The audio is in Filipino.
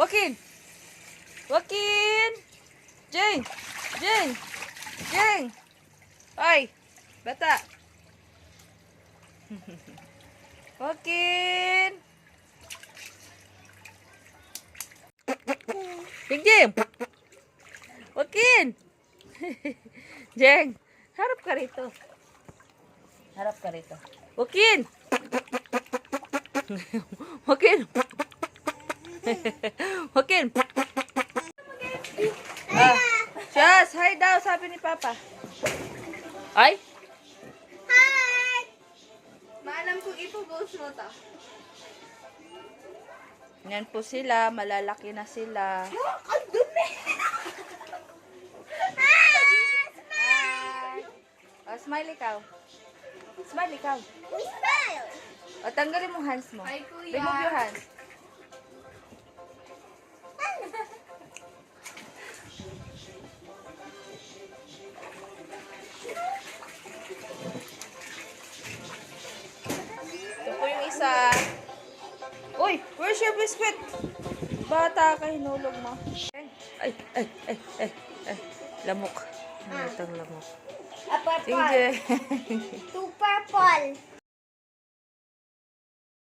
Joaquin! Joaquin! Jane! Jane! Jane! Ay! Bata! Joaquin! Jeng Jeng! Joaquin! Jeng! Harap ka rito. Harap ka rito. Joaquin! Joaquin! Joaquin! Just, hi daw, sabi ni Papa. Ay? Hi! Maalam kong ipo-post mo to. Yan po sila, malalaki na sila. Ang dumi! Hi! Oh, smile ikaw. Smile ikaw. Smile! O, tanggalin mo hands mo. Hi, Kuya. Remove your hands. Ito po yung isa. Uy, where's your biscuit? Bata ka, hinulog mo. Ay, ay, ay, ay, ay. Lamok. Itong lamok. A purple. Sige. Two purple.